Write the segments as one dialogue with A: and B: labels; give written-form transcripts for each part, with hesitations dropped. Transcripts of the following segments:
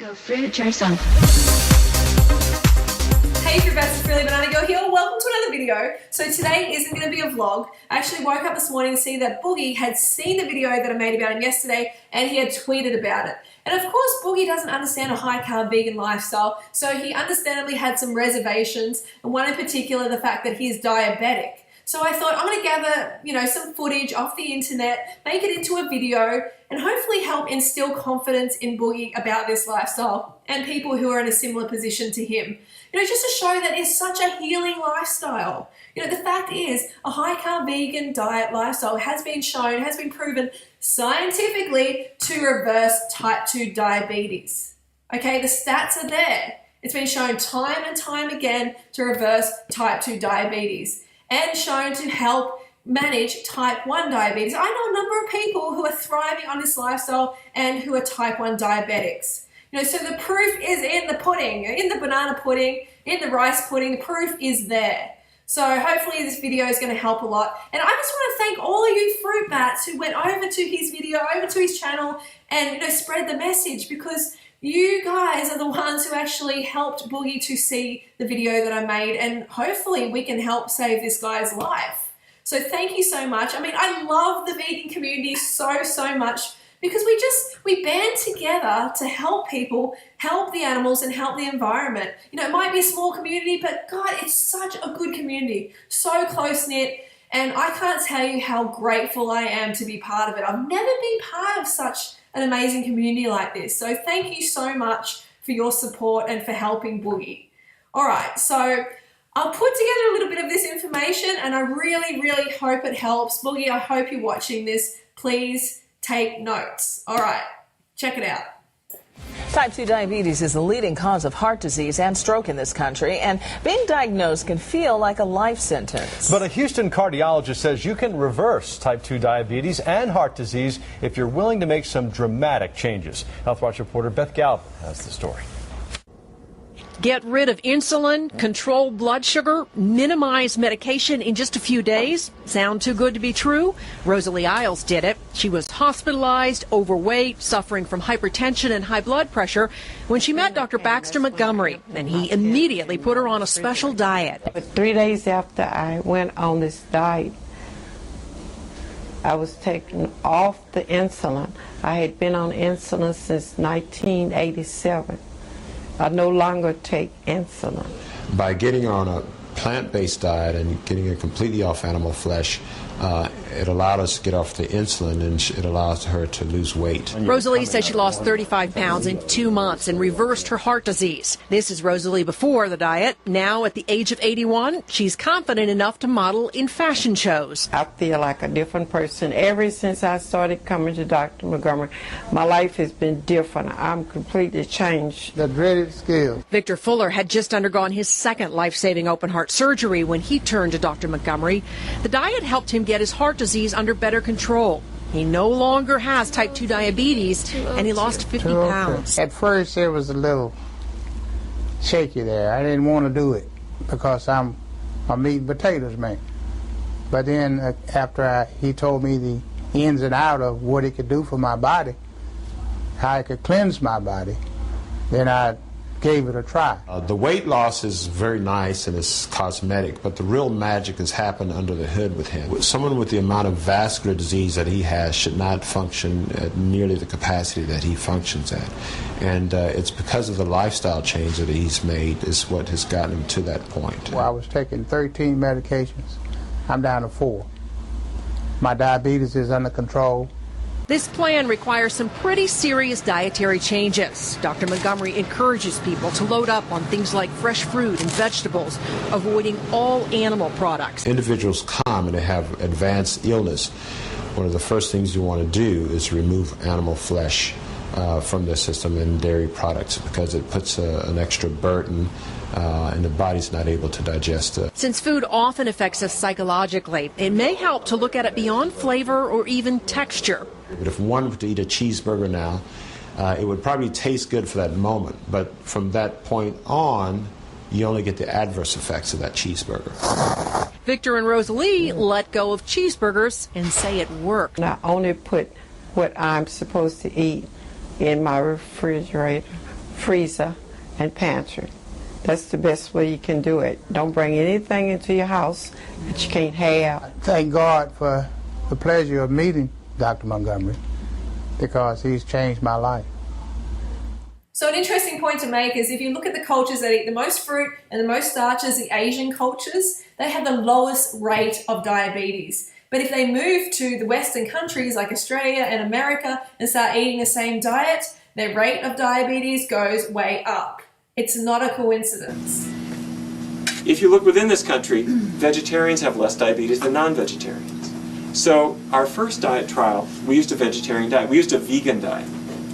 A: Go fruit yourself.
B: Hey everybody, it's Really Banana Girl here. Welcome to another video. So today isn't going to be a vlog. I actually woke up this morning to see that Boogie had seen the video that I made about him yesterday and he had tweeted about it. And of course, Boogie doesn't understand a high carb vegan lifestyle, so he understandably had some reservations, and one in particular, the fact that he's diabetic. So I thought I'm going to gather, some footage off the internet, make it into a video, and hopefully help instill confidence in Boogie about this lifestyle and people who are in a similar position to him. Just to show that it's such a healing lifestyle. The fact is, a high carb vegan diet lifestyle has been shown, has been proven scientifically to reverse type 2 diabetes. Okay, the stats are there. It's been shown time and time again to reverse type 2 diabetes and shown to help manage type 1 diabetes. I know a number of people who are thriving on this lifestyle and who are type 1 diabetics. So the proof is in the pudding, in the banana pudding, in the rice pudding. The proof is there. So hopefully this video is going to help a lot. And I just want to thank all of you fruit bats who went over to his video, over to his channel, and spread the message, because you guys are the ones who actually helped Boogie to see the video that I made, and hopefully we can help save this guy's life. So thank you so much. I love the vegan community so much, because we band together to help people, help the animals, and help the environment. It might be a small community, but God, it's such a good community, so close-knit, and I can't tell you how grateful I am to be part of it. I've never been part of such an amazing community like this. So thank you so much for your support and for helping Boogie. All right, so I'll put together a little bit of this information, and I really hope it helps. Boogie, I hope you're watching this. Please take notes. All right, check it out.
C: Type 2 diabetes is the leading cause of heart disease and stroke in this country, and being diagnosed can feel like a life sentence.
D: But a Houston cardiologist says you can reverse type 2 diabetes and heart disease if you're willing to make some dramatic changes. Health Watch reporter Beth Galvin has the story.
E: Get rid of insulin, control blood sugar, minimize medication in just a few days. Sound too good to be true? Rosalie Isles did it. She was hospitalized, overweight, suffering from hypertension and high blood pressure when she met Dr. Baxter Montgomery, and he immediately put her on a special diet.
F: But 3 days after I went on this diet, I was taken off the insulin. I had been on insulin since 1987. I no longer take insulin.
G: By getting on a plant-based diet and getting it completely off animal flesh, it allowed us to get off the insulin, and it allows her to lose weight.
E: Rosalie says she lost 35 pounds in 2 months and reversed her heart disease. This is Rosalie before the diet. Now, at the age of 81, she's confident enough to model in fashion shows.
F: I feel like a different person. Ever since I started coming to Dr. Montgomery, my life has been different. I'm completely changed.
H: The dreaded scale.
E: Victor Fuller had just undergone his second life-saving open heart surgery when he turned to Dr. Montgomery. The diet helped him get his heart disease under better control. He no longer has type 2 diabetes, and he lost 50 pounds.
H: At first, it was a little shaky there. I didn't want to do it because I'm a meat and potatoes man. But then after he told me the ins and outs of what it could do for my body, how it could cleanse my body, then I gave it a try.
G: The weight loss is very nice and it's cosmetic, but the real magic has happened under the hood with him. Someone with the amount of vascular disease that he has should not function at nearly the capacity that he functions at. And it's because of the lifestyle change that he's made is what has gotten him to that point.
H: Well, I was taking 13 medications. I'm down to 4. My diabetes is under control.
E: This plan requires some pretty serious dietary changes. Dr. Montgomery encourages people to load up on things like fresh fruit and vegetables, avoiding all animal products.
G: Individuals come and they have advanced illness. One of the first things you want to do is remove animal flesh from their system and dairy products, because it puts an extra burden and the body's not able to digest it.
E: Since food often affects us psychologically, it may help to look at it beyond flavor or even texture.
G: But if one were to eat a cheeseburger now, it would probably taste good for that moment, but from that point on, you only get the adverse effects of that cheeseburger.
E: Victor and Rosalie let go of cheeseburgers and say it worked.
F: I only put what I'm supposed to eat in my refrigerator freezer, and pantry. That's the best way you can do it. Don't bring anything into your house that you can't have.
H: Thank God for the pleasure of meeting Dr. Montgomery, because he's changed my life.
B: So an interesting point to make is if you look at the cultures that eat the most fruit and the most starches, the Asian cultures, they have the lowest rate of diabetes. But if they move to the Western countries like Australia and America and start eating the same diet, their rate of diabetes goes way up. It's not a coincidence.
A: If you look within this country, vegetarians have less diabetes than non-vegetarians. So our first diet trial, we used a vegetarian diet. We used a vegan diet.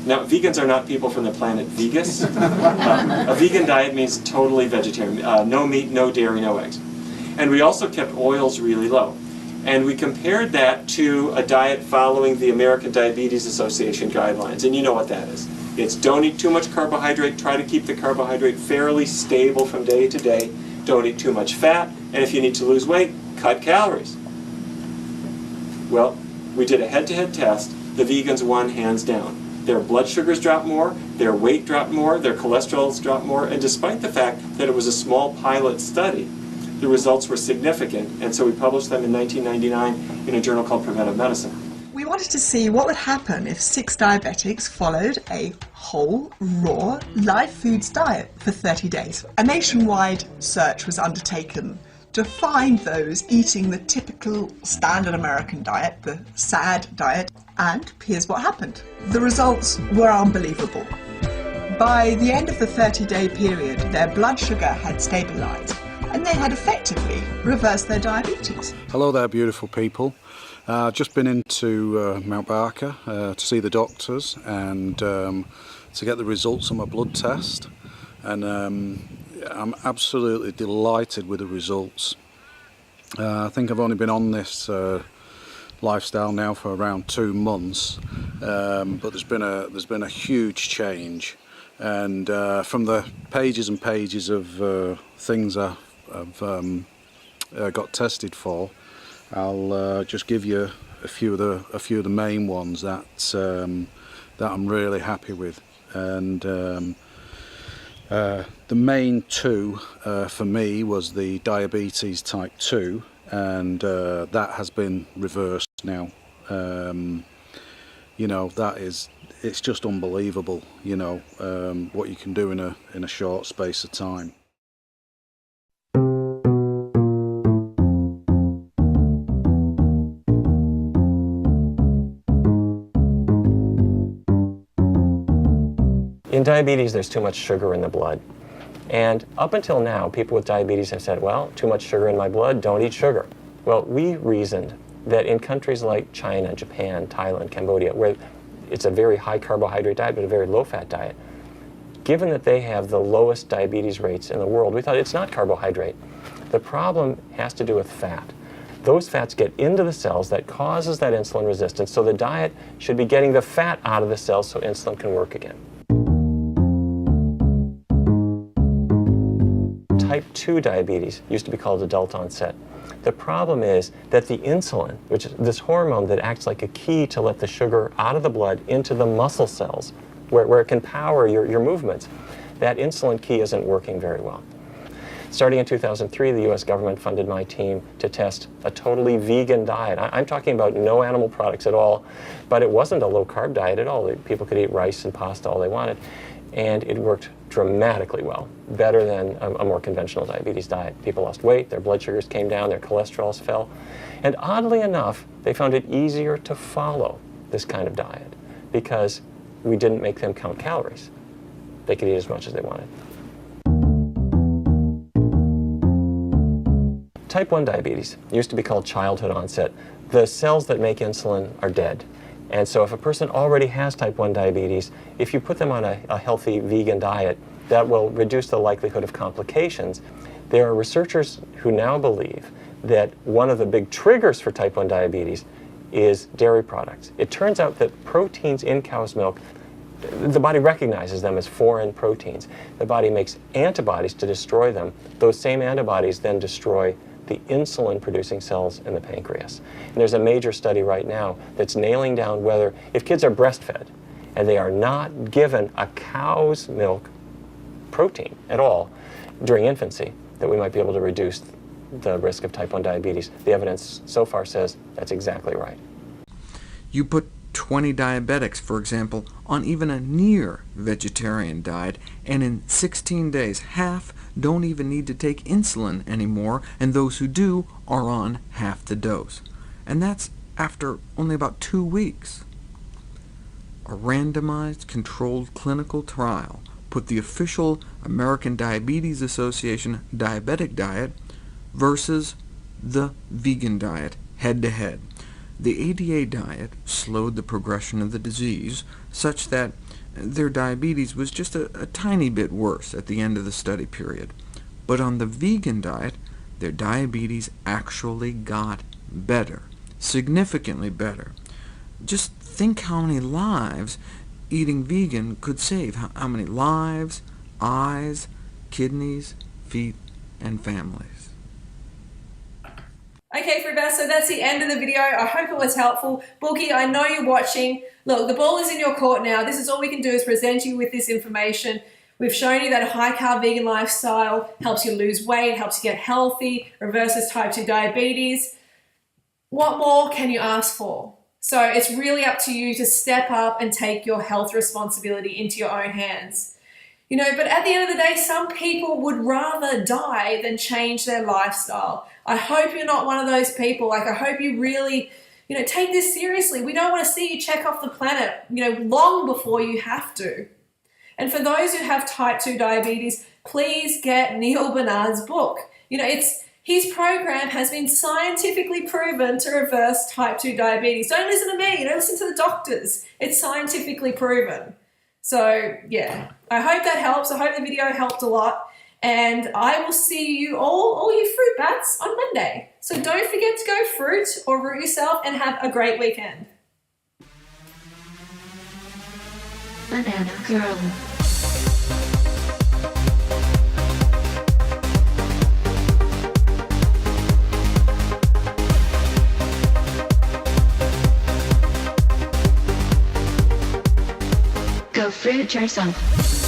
A: Now, vegans are not people from the planet Vegas. A vegan diet means totally vegetarian. No meat, no dairy, no eggs. And we also kept oils really low. And we compared that to a diet following the American Diabetes Association guidelines. And you know what that is. It's don't eat too much carbohydrate, try to keep the carbohydrate fairly stable from day to day. Don't eat too much fat, and if you need to lose weight, cut calories. Well, we did a head-to-head test. The vegans won hands down. Their blood sugars dropped more, their weight dropped more, their cholesterols dropped more, and despite the fact that it was a small pilot study, the results were significant, and so we published them in 1999 in a journal called Preventive Medicine.
I: We wanted to see what would happen if 6 diabetics followed a whole, raw, live foods diet for 30 days. A nationwide search was undertaken to find those eating the typical standard American diet, the SAD diet, and here's what happened. The results were unbelievable. By the end of the 30-day period, their blood sugar had stabilized and they had effectively reversed their diabetes.
J: Hello there, beautiful people. Just been into Mount Barker to see the doctors and to get the results of my blood test, and I'm absolutely delighted with the results. I think I've only been on this lifestyle now for around 2 months, but there's been a huge change, and from the pages and pages of things I've got tested for, I'll just give you a few of the main ones that I'm really happy with, and the main two for me was the diabetes type 2, and that has been reversed now. You know, it's just unbelievable, you know, what you can do in a short space of time.
A: In diabetes, there's too much sugar in the blood. And up until now, people with diabetes have said, well, too much sugar in my blood, don't eat sugar. Well, we reasoned that in countries like China, Japan, Thailand, Cambodia, where it's a very high carbohydrate diet but a very low fat diet, given that they have the lowest diabetes rates in the world, we thought it's not carbohydrate. The problem has to do with fat. Those fats get into the cells, that causes that insulin resistance, so the diet should be getting the fat out of the cells so insulin can work again. Type 2 diabetes used to be called adult onset. The problem is that the insulin, which is this hormone that acts like a key to let the sugar out of the blood into the muscle cells, where it can power your movements, that insulin key isn't working very well. Starting in 2003, the US government funded my team to test a totally vegan diet. I'm talking about no animal products at all, but it wasn't a low-carb diet at all. People could eat rice and pasta all they wanted, and it worked dramatically well, better than a more conventional diabetes diet. People lost weight, their blood sugars came down, their cholesterols fell, and oddly enough, they found it easier to follow this kind of diet because we didn't make them count calories. They could eat as much as they wanted. Type 1 diabetes used to be called childhood onset. The cells that make insulin are dead. And so if a person already has type 1 diabetes, if you put them on a healthy vegan diet, that will reduce the likelihood of complications. There are researchers who now believe that one of the big triggers for type 1 diabetes is dairy products. It turns out that proteins in cow's milk, the body recognizes them as foreign proteins. The body makes antibodies to destroy them. Those same antibodies then destroy the insulin-producing cells in the pancreas. And there's a major study right now that's nailing down whether, if kids are breastfed and they are not given a cow's milk protein at all during infancy, that we might be able to reduce the risk of type 1 diabetes. The evidence so far says that's exactly right.
K: You put 20 diabetics, for example, on even a near vegetarian diet, and in 16 days, half don't even need to take insulin anymore, and those who do are on half the dose. And that's after only about 2 weeks. A randomized, controlled clinical trial put the official American Diabetes Association diabetic diet versus the vegan diet head-to-head. The ADA diet slowed the progression of the disease, such that their diabetes was just a tiny bit worse at the end of the study period. But on the vegan diet, their diabetes actually got better, significantly better. Just think how many lives eating vegan could save. How many lives, eyes, kidneys, feet, and families.
B: Okay, Fruitbats, so that's the end of the video. I hope it was helpful. Boogie, I know you're watching. Look, the ball is in your court now. This is all we can do is present you with this information. We've shown you that a high-carb vegan lifestyle helps you lose weight, helps you get healthy, reverses type 2 diabetes. What more can you ask for? So it's really up to you to step up and take your health responsibility into your own hands. You know, but at the end of the day, some people would rather die than change their lifestyle. I hope you're not one of those people. Like, I hope you really, take this seriously. We don't want to see you check off the planet, long before you have to. And for those who have type 2 diabetes, please get Neil Bernard's book. His program has been scientifically proven to reverse type 2 diabetes. Don't listen to me. Don't listen to the doctors. It's scientifically proven. So, yeah, I hope that helps. I hope the video helped a lot. And I will see you all you fruit bats, on Monday. So don't forget to go fruit or root yourself, and have a great weekend.
L: Banana Girl. Go fruit yourself.